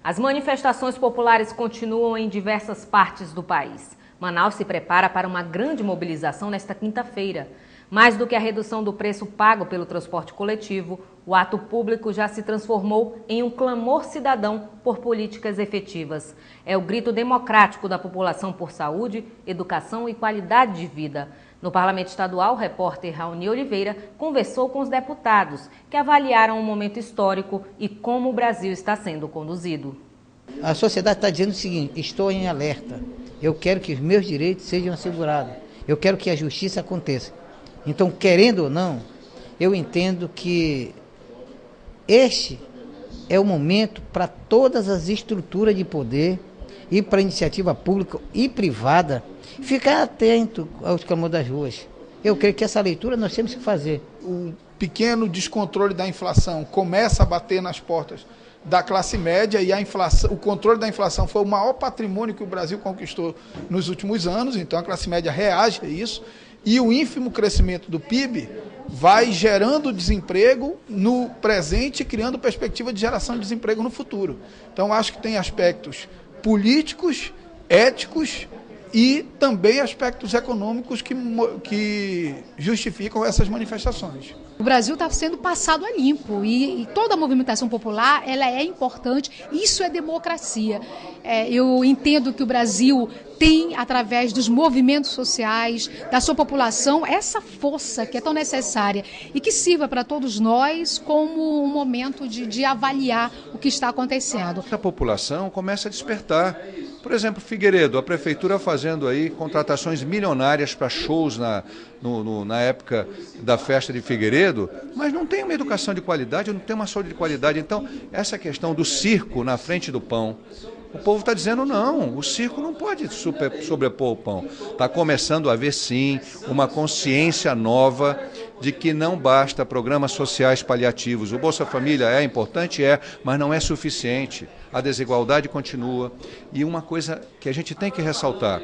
As manifestações populares continuam em diversas partes do país. Manaus se prepara para uma grande mobilização nesta quinta-feira. Mais do que a redução do preço pago pelo transporte coletivo, o ato público já se transformou em um clamor cidadão por políticas efetivas. É o grito democrático da população por saúde, educação e qualidade de vida. No Parlamento Estadual, o repórter Raoni Oliveira conversou com os deputados, que avaliaram o momento histórico e como o Brasil está sendo conduzido. A sociedade está dizendo o seguinte: estou em alerta, eu quero que os meus direitos sejam assegurados, eu quero que a justiça aconteça. Então, querendo ou não, eu entendo que este é o momento para todas as estruturas de poder e para a iniciativa pública e privada ficar atento aos clamores das ruas. Eu creio que essa leitura nós temos que fazer. O pequeno descontrole da inflação começa a bater nas portas da classe média e a inflação, o controle da inflação foi o maior patrimônio que o Brasil conquistou nos últimos anos, então a classe média reage a isso. E o ínfimo crescimento do PIB vai gerando desemprego no presente e criando perspectiva de geração de desemprego no futuro. Então, acho que tem aspectos políticos, éticos e também aspectos econômicos que justificam essas manifestações. O Brasil está sendo passado a limpo e toda a movimentação popular ela é importante, isso é democracia. Eu entendo que o Brasil tem, através dos movimentos sociais, da sua população, essa força que é tão necessária e que sirva para todos nós como um momento de avaliar o que está acontecendo. A população começa a despertar. Por exemplo, Figueiredo, a prefeitura fazendo aí contratações milionárias para shows na época da festa de Figueiredo, mas não tem uma educação de qualidade, não tem uma saúde de qualidade. Então, essa questão do circo na frente do pão, o povo está dizendo não, o circo não pode sobrepor o pão. Está começando a haver, sim, uma consciência nova de que não basta programas sociais paliativos. O Bolsa Família é importante, mas não é suficiente. A desigualdade continua. E uma coisa que a gente tem que ressaltar,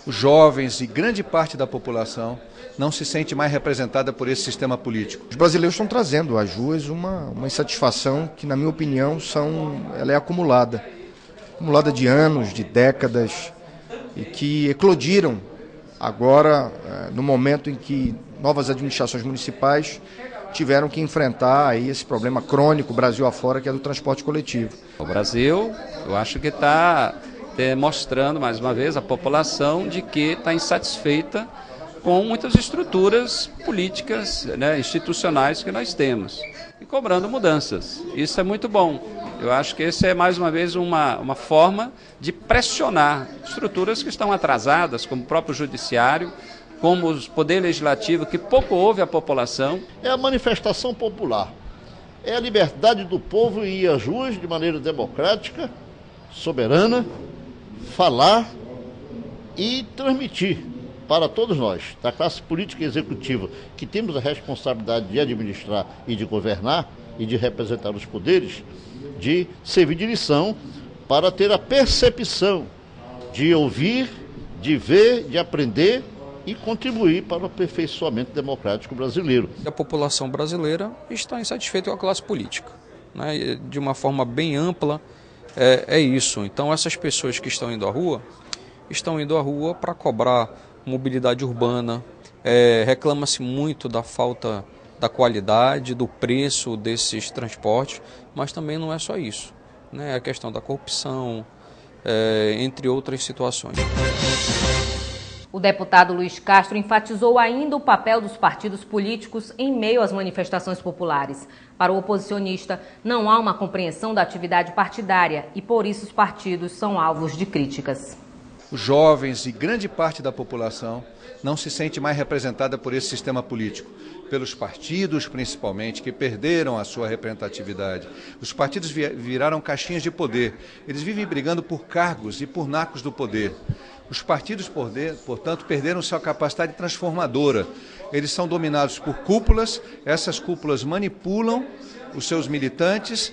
os jovens e grande parte da população não se sente mais representada por esse sistema político. Os brasileiros estão trazendo às ruas uma insatisfação que, na minha opinião, ela é acumulada de anos, de décadas, e que eclodiram agora, no momento em que novas administrações municipais tiveram que enfrentar aí esse problema crônico, Brasil afora, que é do transporte coletivo. O Brasil, eu acho que está mostrando, mais uma vez, a população de que está insatisfeita com muitas estruturas políticas, institucionais que nós temos, e cobrando mudanças. Isso é muito bom. Eu acho que esse é, mais uma vez, uma forma de pressionar estruturas que estão atrasadas, como o próprio judiciário, como o poder legislativo, que pouco ouve a população. É a manifestação popular, é a liberdade do povo em ir às ruas de maneira democrática, soberana, falar e transmitir para todos nós, da classe política e executiva, que temos a responsabilidade de administrar e de governar e de representar os poderes, de servir de lição para ter a percepção de ouvir, de ver, de aprender e contribuir para o aperfeiçoamento democrático brasileiro. A população brasileira está insatisfeita com a classe política, né? De uma forma bem ampla, é isso. Então essas pessoas que estão indo à rua para cobrar mobilidade urbana, reclama-se muito da falta da qualidade, do preço desses transportes, mas também não é só isso, né? É a questão da corrupção, entre outras situações. O deputado Luiz Castro enfatizou ainda o papel dos partidos políticos em meio às manifestações populares. Para o oposicionista, não há uma compreensão da atividade partidária e, por isso, os partidos são alvos de críticas. Os jovens e grande parte da população não se sente mais representada por esse sistema político, pelos partidos principalmente, que perderam a sua representatividade. Os partidos viraram caixinhas de poder, eles vivem brigando por cargos e por nacos do poder. Os partidos, portanto, perderam sua capacidade transformadora. Eles são dominados por cúpulas, essas cúpulas manipulam os seus militantes,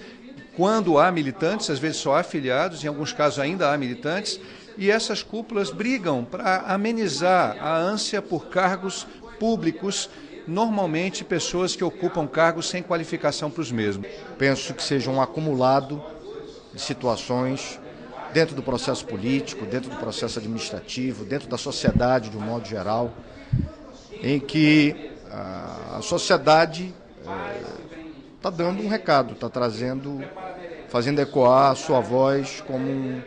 quando há militantes, às vezes só há filiados, em alguns casos ainda há militantes, e essas cúpulas brigam para amenizar a ânsia por cargos públicos, normalmente pessoas que ocupam cargos sem qualificação para os mesmos. Penso que seja um acumulado de situações dentro do processo político, dentro do processo administrativo, dentro da sociedade de um modo geral, em que a sociedade está dando um recado, está fazendo ecoar a sua voz como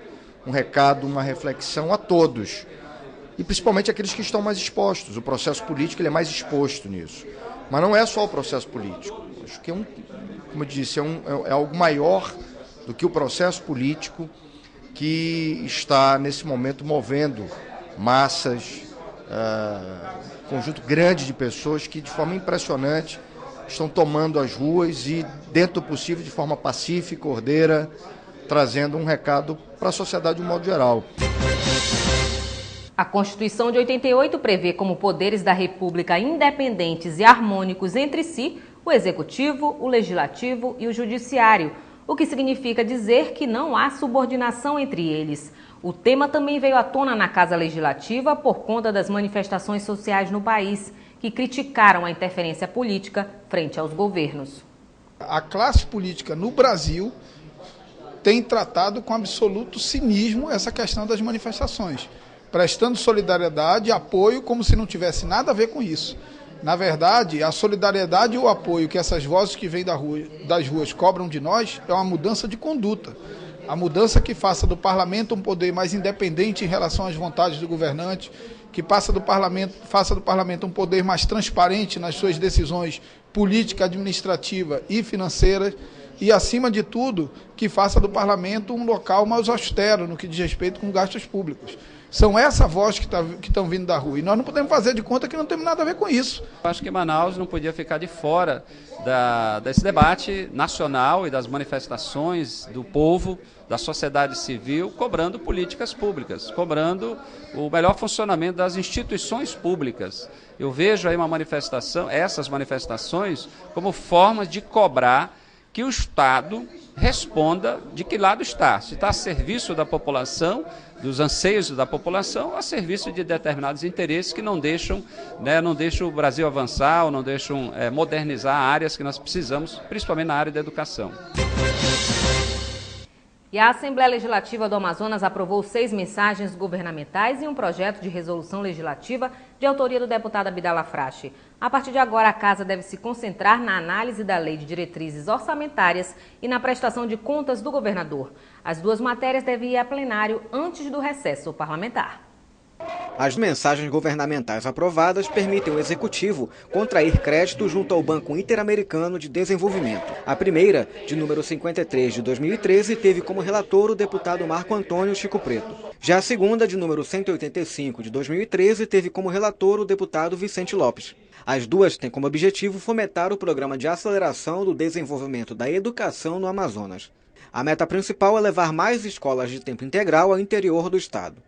um recado, uma reflexão a todos, e principalmente aqueles que estão mais expostos. O processo político ele é mais exposto nisso, mas não é só o processo político. Acho que como eu disse, é algo maior do que o processo político que está nesse momento movendo massas, conjunto grande de pessoas que de forma impressionante estão tomando as ruas e, dentro do possível, de forma pacífica, ordeira, trazendo um recado para a sociedade de um modo geral. A Constituição de 88 prevê como poderes da República independentes e harmônicos entre si o Executivo, o Legislativo e o Judiciário, o que significa dizer que não há subordinação entre eles. O tema também veio à tona na Casa Legislativa por conta das manifestações sociais no país, que criticaram a interferência política frente aos governos. A classe política no Brasil tem tratado com absoluto cinismo essa questão das manifestações, prestando solidariedade e apoio como se não tivesse nada a ver com isso. Na verdade, a solidariedade e o apoio que essas vozes que vêm das ruas cobram de nós é uma mudança de conduta. A mudança que faça do parlamento um poder mais independente em relação às vontades do governante, que faça do parlamento um poder mais transparente nas suas decisões política, administrativa e financeiras, e, acima de tudo, que faça do parlamento um local mais austero no que diz respeito com gastos públicos. São essa voz que estão vindo da rua. E nós não podemos fazer de conta que não temos nada a ver com isso. Eu acho que Manaus não podia ficar de fora desse debate nacional e das manifestações do povo, da sociedade civil, cobrando políticas públicas, cobrando o melhor funcionamento das instituições públicas. Eu vejo aí essas manifestações, como formas de cobrar que o Estado responda de que lado está. Se está a serviço da população, dos anseios da população, a serviço de determinados interesses que não deixam o Brasil avançar ou não deixam modernizar áreas que nós precisamos, principalmente na área da educação. E a Assembleia Legislativa do Amazonas aprovou 6 mensagens governamentais e um projeto de resolução legislativa de autoria do deputado Abdallah Frache. A partir de agora, a Casa deve se concentrar na análise da Lei de Diretrizes Orçamentárias e na prestação de contas do governador. As 2 matérias devem ir a plenário antes do recesso parlamentar. As mensagens governamentais aprovadas permitem ao Executivo contrair crédito junto ao Banco Interamericano de Desenvolvimento. A primeira, de número 53 de 2013, teve como relator o deputado Marco Antônio Chico Preto. Já a segunda, de número 185 de 2013, teve como relator o deputado Vicente Lopes. As duas têm como objetivo fomentar o programa de aceleração do desenvolvimento da educação no Amazonas. A meta principal é levar mais escolas de tempo integral ao interior do estado.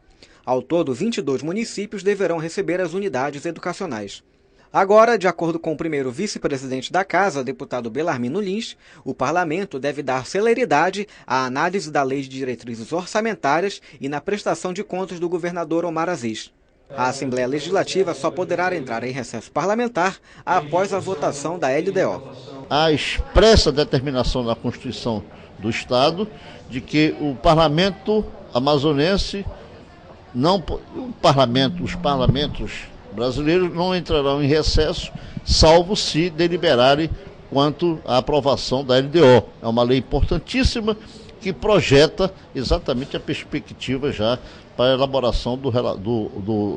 Ao todo, 22 municípios deverão receber as unidades educacionais. Agora, de acordo com o primeiro vice-presidente da Casa, deputado Belarmino Lins, o parlamento deve dar celeridade à análise da Lei de Diretrizes Orçamentárias e na prestação de contas do governador Omar Aziz. A Assembleia Legislativa só poderá entrar em recesso parlamentar após a votação da LDO. A expressa determinação da Constituição do Estado de que o parlamento amazonense os parlamentos brasileiros não entrarão em recesso, salvo se deliberarem quanto à aprovação da LDO. É uma lei importantíssima que projeta exatamente a perspectiva já para a elaboração do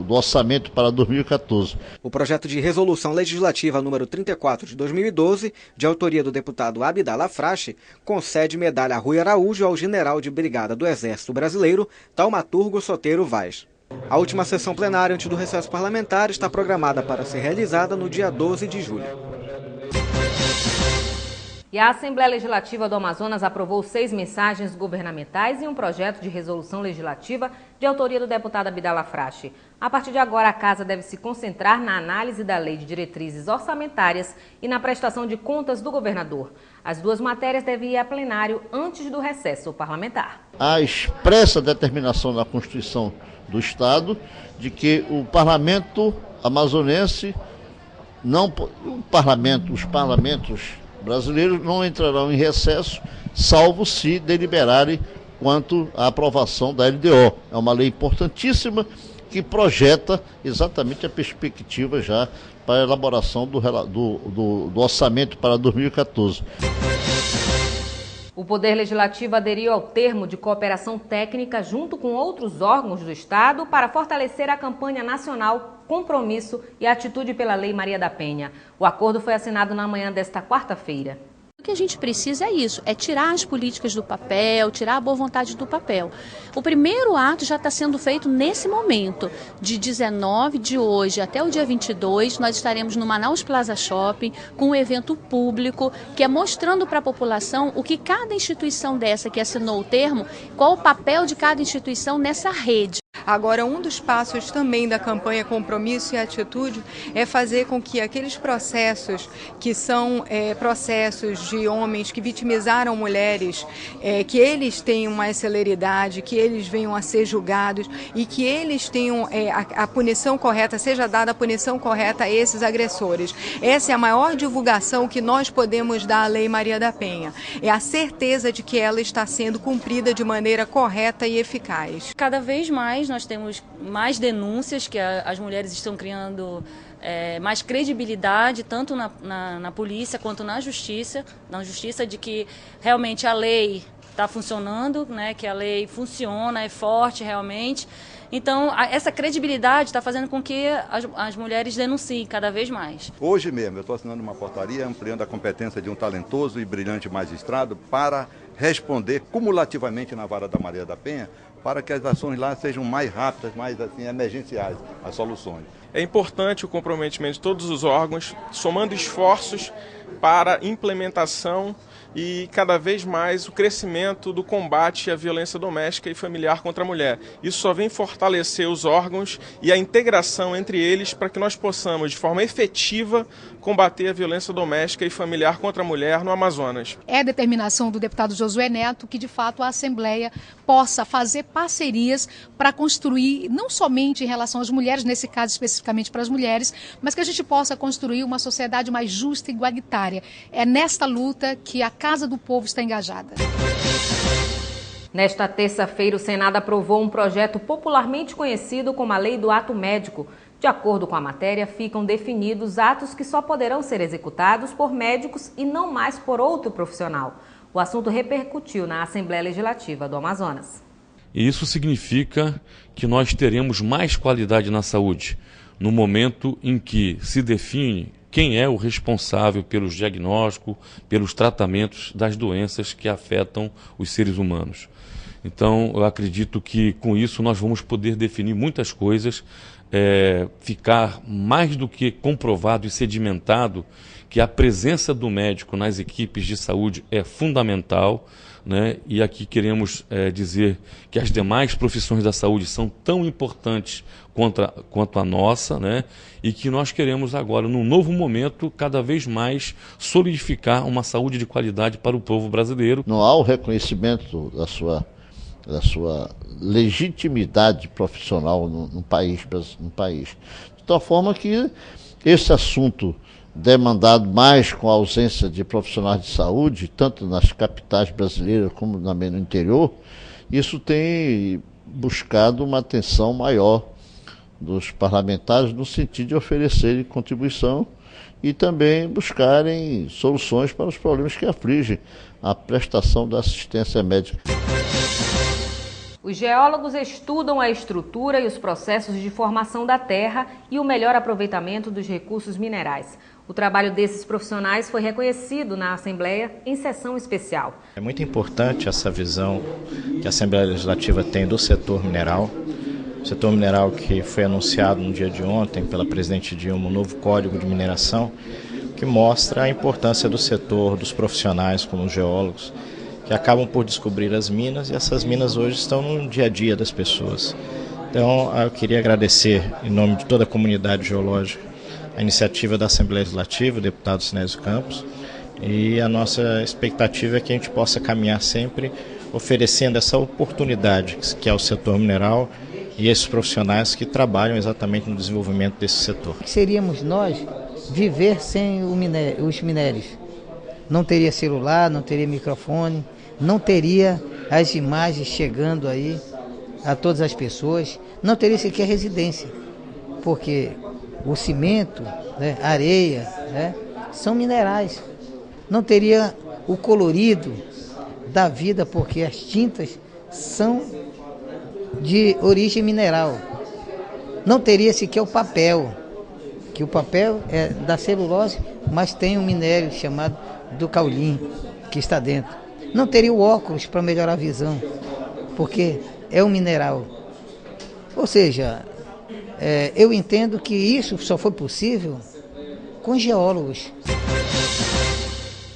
orçamento para 2014. O projeto de resolução legislativa número 34 de 2012, de autoria do deputado Abdallah Frache, concede medalha Rui Araújo ao general de brigada do Exército Brasileiro, Taumaturgo Soteiro Vaz. A última sessão plenária antes do recesso parlamentar está programada para ser realizada no dia 12 de julho. E a Assembleia Legislativa do Amazonas aprovou 6 mensagens governamentais e um projeto de resolução legislativa de autoria do deputado Abdallah Frache. A partir de agora, a Casa deve se concentrar na análise da Lei de Diretrizes Orçamentárias e na prestação de contas do governador. As 2 matérias devem ir a plenário antes do recesso parlamentar. A expressa determinação da Constituição do Estado de que o parlamento amazonense os parlamentos brasileiros não entrarão em recesso, salvo se deliberarem quanto à aprovação da LDO. É uma lei importantíssima que projeta exatamente a perspectiva já para a elaboração do orçamento para 2014. O Poder Legislativo aderiu ao termo de cooperação técnica junto com outros órgãos do Estado para fortalecer a campanha nacional Compromisso e Atitude pela Lei Maria da Penha. O acordo foi assinado na manhã desta quarta-feira. O que a gente precisa é isso, é tirar as políticas do papel, tirar a boa vontade do papel. O primeiro ato já está sendo feito nesse momento, de 19 de hoje até o dia 22, nós estaremos no Manaus Plaza Shopping com um evento público que é mostrando para a população o que cada instituição dessa que assinou o termo, qual o papel de cada instituição nessa rede. Agora, um dos passos também da campanha Compromisso e Atitude é fazer com que aqueles processos que são processos de homens que vitimizaram mulheres, que eles tenham mais celeridade, que eles venham a ser julgados e que eles tenham a punição correta, seja dada a punição correta a esses agressores. Essa é a maior divulgação que nós podemos dar à Lei Maria da Penha. É a certeza de que ela está sendo cumprida de maneira correta e eficaz. Cada vez mais nós temos mais denúncias que as mulheres estão criando mais credibilidade, tanto na polícia quanto na justiça de que realmente a lei está funcionando, né, que a lei funciona, é forte realmente. Então, essa credibilidade está fazendo com que as mulheres denunciem cada vez mais. Hoje mesmo, eu estou assinando uma portaria ampliando a competência de um talentoso e brilhante magistrado para responder cumulativamente na vara da Maria da Penha, para que as ações lá sejam mais rápidas, mais assim, emergenciais, as soluções. É importante o comprometimento de todos os órgãos, somando esforços para implementação e cada vez mais o crescimento do combate à violência doméstica e familiar contra a mulher. Isso só vem fortalecer os órgãos e a integração entre eles para que nós possamos, de forma efetiva, combater a violência doméstica e familiar contra a mulher no Amazonas. É a determinação do deputado Josué Neto que, de fato, a Assembleia possa fazer parcerias para construir, não somente em relação às mulheres, nesse caso especificamente para as mulheres, mas que a gente possa construir uma sociedade mais justa e igualitária. É nesta luta que a Casa do Povo está engajada. Nesta terça-feira, o Senado aprovou um projeto popularmente conhecido como a Lei do Ato Médico. De acordo com a matéria, ficam definidos atos que só poderão ser executados por médicos e não mais por outro profissional. O assunto repercutiu na Assembleia Legislativa do Amazonas. E isso significa que nós teremos mais qualidade na saúde, no momento em que se define quem é o responsável pelos diagnósticos, pelos tratamentos das doenças que afetam os seres humanos. Então, eu acredito que com isso nós vamos poder definir muitas coisas, ficar mais do que comprovado e sedimentado que a presença do médico nas equipes de saúde é fundamental, né? E aqui queremos dizer que as demais profissões da saúde são tão importantes quanto a nossa, né? E que nós queremos agora, num novo momento, cada vez mais solidificar uma saúde de qualidade para o povo brasileiro. Não há o reconhecimento da sua legitimidade profissional no país. De tal forma que esse assunto demandado mais com a ausência de profissionais de saúde, tanto nas capitais brasileiras como no interior, isso tem buscado uma atenção maior dos parlamentares no sentido de oferecerem contribuição e também buscarem soluções para os problemas que afligem a prestação da assistência médica. Os geólogos estudam a estrutura e os processos de formação da terra e o melhor aproveitamento dos recursos minerais. O trabalho desses profissionais foi reconhecido na Assembleia em sessão especial. É muito importante essa visão que a Assembleia Legislativa tem do setor mineral. O setor mineral que foi anunciado no dia de ontem pela presidente Dilma, um novo Código de Mineração, que mostra a importância do setor, dos profissionais como os geólogos, que acabam por descobrir as minas, e essas minas hoje estão no dia a dia das pessoas. Então, eu queria agradecer, em nome de toda a comunidade geológica, a iniciativa da Assembleia Legislativa, o deputado Sinésio Campos, e a nossa expectativa é que a gente possa caminhar sempre oferecendo essa oportunidade que é o setor mineral e esses profissionais que trabalham exatamente no desenvolvimento desse setor. Seríamos nós viver sem os minérios? não teria celular, não teria microfone, não teria as imagens chegando aí a todas as pessoas, não teria sequer residência, porque o cimento, né, a areia, né, são minerais. Não teria o colorido da vida, porque as tintas são de origem mineral. Não teria sequer o papel, que o papel é da celulose, mas tem um minério chamado do caulim, que está dentro. Não teria o óculos para melhorar a visão, porque é um mineral. Ou seja, eu entendo que isso só foi possível com geólogos.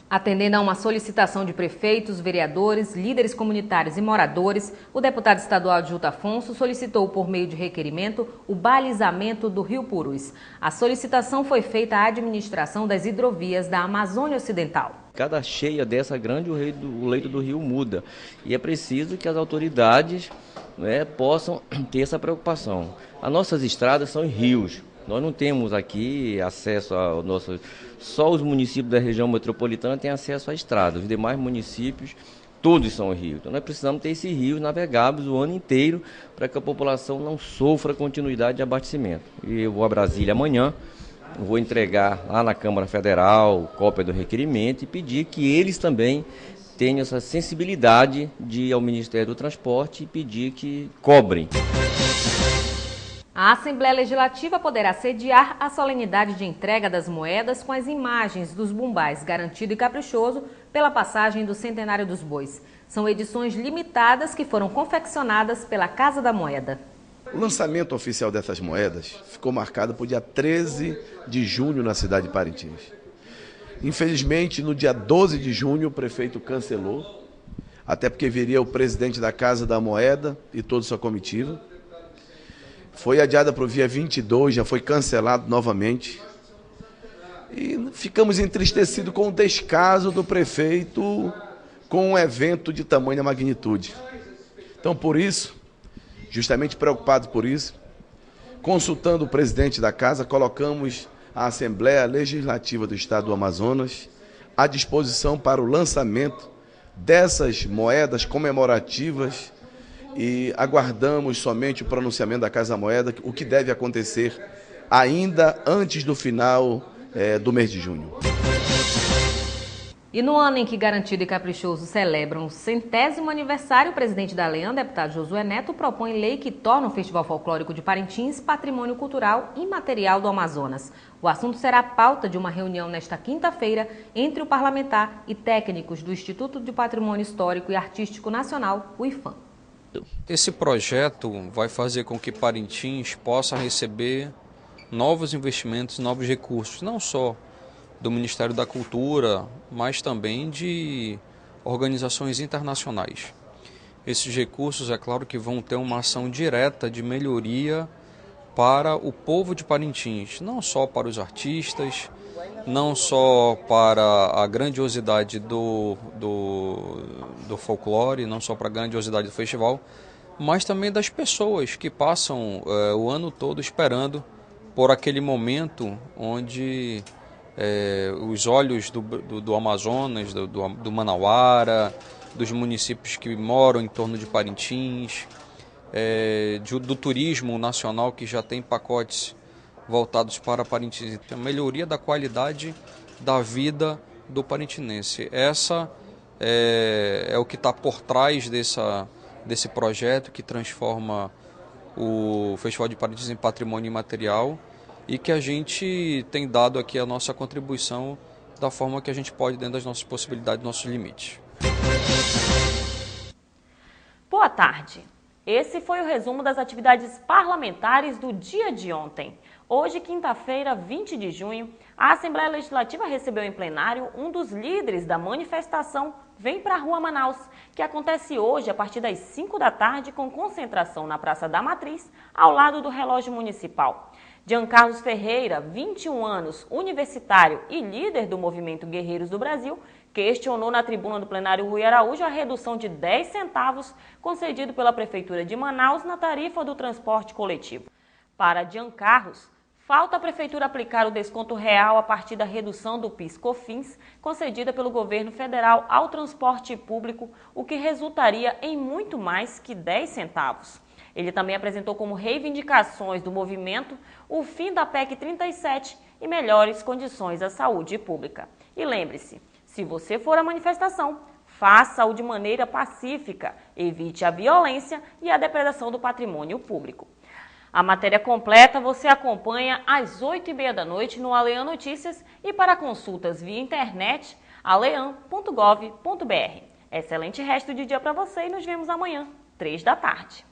Atendendo a uma solicitação de prefeitos, vereadores, líderes comunitários e moradores, o deputado estadual Adjunto Afonso solicitou, por meio de requerimento, o balizamento do Rio Purus. A solicitação foi feita à administração das hidrovias da Amazônia Ocidental. Cada cheia dessa grande, o leito do rio muda. E é preciso que as autoridades, né, possam ter essa preocupação. As nossas estradas são em rios. Nós não temos aqui acesso ao nosso... Só os municípios da região metropolitana têm acesso à estrada. Os demais municípios, todos são rios. Então nós precisamos ter esses rios navegáveis o ano inteiro para que a população não sofra continuidade de abastecimento. E eu vou a Brasília amanhã, vou entregar lá na Câmara Federal cópia do requerimento e pedir que eles também tenham essa sensibilidade de ir ao Ministério do Transporte e pedir que cobrem. A Assembleia Legislativa poderá sediar a solenidade de entrega das moedas com as imagens dos bumbais Garantido e Caprichoso pela passagem do Centenário dos Bois. São edições limitadas que foram confeccionadas pela Casa da Moeda. O lançamento oficial dessas moedas ficou marcado para o dia 13 de junho na cidade de Parintins. Infelizmente, no dia 12 de junho, o prefeito cancelou, até porque viria o presidente da Casa da Moeda e toda sua comitiva. Foi adiada para o dia 22, já foi cancelado novamente. E ficamos entristecidos com o descaso do prefeito com um evento de tamanha magnitude. Então, por isso, justamente preocupados por isso, consultando o presidente da casa, colocamos a Assembleia Legislativa do Estado do Amazonas à disposição para o lançamento dessas moedas comemorativas e aguardamos somente o pronunciamento da Casa da Moeda, o que deve acontecer ainda antes do final do mês de junho. E no ano em que Garantido e Caprichoso celebram o 100º aniversário, o presidente da Leão, deputado Josué Neto, propõe lei que torna o Festival Folclórico de Parintins patrimônio cultural imaterial do Amazonas. O assunto será a pauta de uma reunião nesta quinta-feira entre o parlamentar e técnicos do Instituto de Patrimônio Histórico e Artístico Nacional, o IFAM. Esse projeto vai fazer com que Parintins possa receber novos investimentos, novos recursos, não só do Ministério da Cultura, mas também de organizações internacionais. Esses recursos, é claro que vão ter uma ação direta de melhoria para o povo de Parintins, não só para os artistas, não só para a grandiosidade do folclore, não só para a grandiosidade do festival, mas também das pessoas que passam o ano todo esperando por aquele momento onde os olhos do Amazonas, do Manauara, dos municípios que moram em torno de Parintins, do turismo nacional que já tem pacotes voltados para Parintins, a melhoria da qualidade da vida do parintinense. Essa é o que está por trás desse projeto que transforma o Festival de Parintins em patrimônio imaterial e que a gente tem dado aqui a nossa contribuição da forma que a gente pode dentro das nossas possibilidades, dos nossos limites. Boa tarde. Esse foi o resumo das atividades parlamentares do dia de ontem. Hoje, quinta-feira, 20 de junho, a Assembleia Legislativa recebeu em plenário um dos líderes da manifestação Vem Pra Rua Manaus, que acontece hoje a partir das 5 da tarde com concentração na Praça da Matriz, ao lado do relógio municipal. Giancarlos Ferreira, 21 anos, universitário e líder do movimento Guerreiros do Brasil, questionou na tribuna do plenário Rui Araújo a redução de 10 centavos concedido pela Prefeitura de Manaus na tarifa do transporte coletivo. Para Giancarlos Falta a Prefeitura aplicar o desconto real a partir da redução do PIS/COFINS concedida pelo governo federal ao transporte público, o que resultaria em muito mais que 10 centavos. Ele também apresentou como reivindicações do movimento o fim da PEC 37 e melhores condições à saúde pública. E lembre-se, se você for à manifestação, faça-o de maneira pacífica, evite a violência e a depredação do patrimônio público. A matéria completa você acompanha às 8h30 da noite no Alean Notícias e para consultas via internet, alean.gov.br. Excelente resto de dia para você e nos vemos amanhã, 3 da tarde.